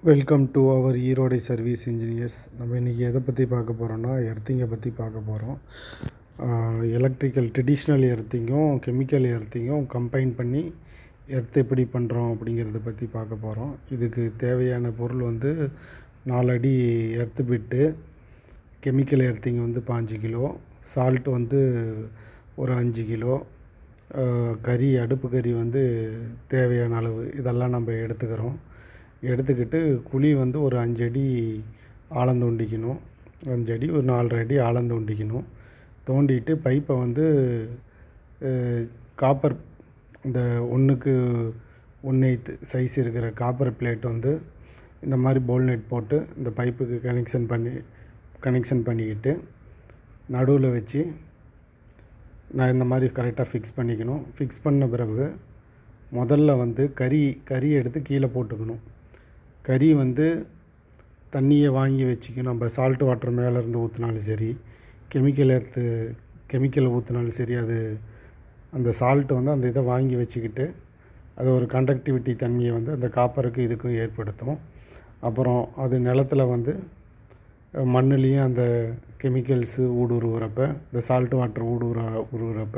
Welcome to our ஈரோடை service engineers. நம்ம இன்றைக்கி எதை பற்றி பார்க்க போகிறோன்னா, எர்த்திங்கை பற்றி பார்க்க போகிறோம். எலக்ட்ரிக்கல் ட்ரெடிஷ்னல் எர்த்திங்கும் கெமிக்கல் எர்த்திங்கும் கம்பைன் பண்ணி எர்த் எப்படி பண்ணுறோம் அப்படிங்கிறத பற்றி பார்க்க போகிறோம். இதுக்கு தேவையான பொருள் 4 அடி எர்த்து பிட்டு, கெமிக்கல் எர்த்திங் 5 கிலோ, சால்ட் ஒரு 5 கிலோ, கறி அடுப்பு கறி தேவையான அளவு இதெல்லாம் நம்ம எடுத்துக்கிட்டு குழி ஒரு 5 அடி ஆழம் தோண்டிக்கணும். 5 அடி ஒரு 4.5 அடி ஆழம் தோண்டிக்கணும். தோண்டிட்டு பைப்பை காப்பர் இந்த 1க்கு 1/8 சைஸ் இருக்கிற காப்பர் பிளேட் இந்த மாதிரி போல்நெட் போட்டு இந்த பைப்புக்கு கனெக்ஷன் பண்ணிக்கிட்டு நடுவில் வச்சு நான் இந்த மாதிரி கரெக்டாக ஃபிக்ஸ் பண்ணிக்கணும். ஃபிக்ஸ் பண்ண பிறகு முதல்ல கறி எடுத்து கீழே போட்டுக்கணும். கறி தண்ணியை வாங்கி வச்சுக்கணும். நம்ம சால்ட் வாட்டர் மேலேருந்து ஊற்றினாலும் சரி, கெமிக்கல் ஊற்றினாலும் சரி, அது அந்த சால்ட்டு அந்த இதை வாங்கி வச்சுக்கிட்டு அது ஒரு கண்டக்டிவிட்டி தன்மையை அந்த காப்பருக்கு இதுக்கும் ஏற்படுத்தும். அப்புறம் அது நிலத்தில் மண்ணுலேயும் அந்த கெமிக்கல்ஸு ஊடுருவுறப்ப, இந்த சால்ட் வாட்டர் ஊடுருவுறப்ப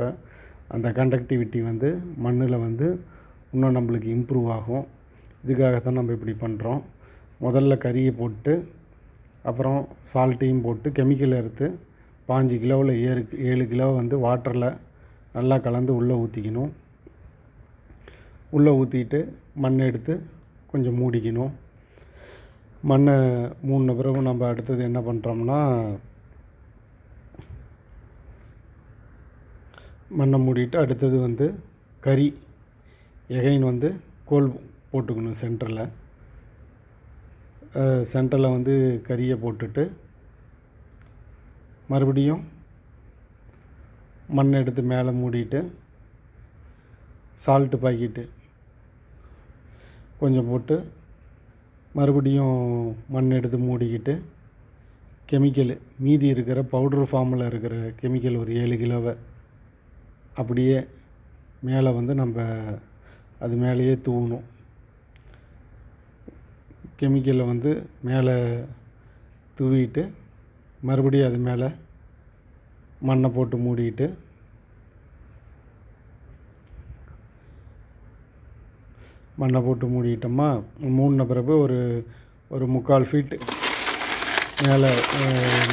அந்த கண்டக்டிவிட்டி மண்ணில் இன்னும் நம்மளுக்கு இம்ப்ரூவ் ஆகும். இதுக்காகத்தான் நம்ம இப்படி பண்ணுறோம். முதல்ல கறியை போட்டு அப்புறம் சால்ட்டையும் போட்டு கெமிக்கல் எடுத்து 5 கிலோவில் 7 கிலோ வாட்டரில் நல்லா கலந்து உள்ளே ஊற்றிக்கணும். உள்ளே ஊற்றிட்டு மண்ணை எடுத்து கொஞ்சம் மூடிக்கணும். மண்ணை மூடின பிறகு நம்ம அடுத்தது என்ன பண்ணுறோம்னா, மண்ணை மூடிட்டு அடுத்தது கறி எகைன் கோல் போட்டுக்கணும். சென்டரில் கறியை போட்டுட்டு மறுபடியும் மண் எடுத்து மேலே மூடிட்டு சால்ட்டு பாக்கெட்டு கொஞ்சம் போட்டு மறுபடியும் மண் எடுத்து மூடிக்கிட்டு கெமிக்கல் மீதி இருக்கிற பவுட்ரு ஃபார்மில் இருக்கிற கெமிக்கல் ஒரு 7 கிலோவை அப்படியே மேலே நம்ம அது மேலேயே தூவணும். கெமிக்கலை மேலே தூவிட்டு மறுபடியும் அது மேலே மண்ணை போட்டு மூடிட்டு மூடிட்டோமா. மூடின பிறகு ஒரு 3/4 ஃபீட்டு மேலே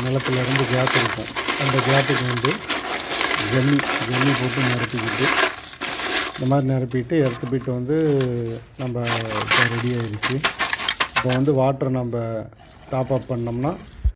நிலத்துலேருந்து கேப் இருக்கும். அந்த கேப்புக்கு ஜல்லி போட்டு நிரப்பிக்கிட்டு இந்த மாதிரி நிரப்பிட்டு எர்த்து பிட்டு நம்ம இப்போ ரெடி ஆகிடுச்சு. இப்போ வாட்டர் நம்ம டாப் அப் பண்ணோம்னா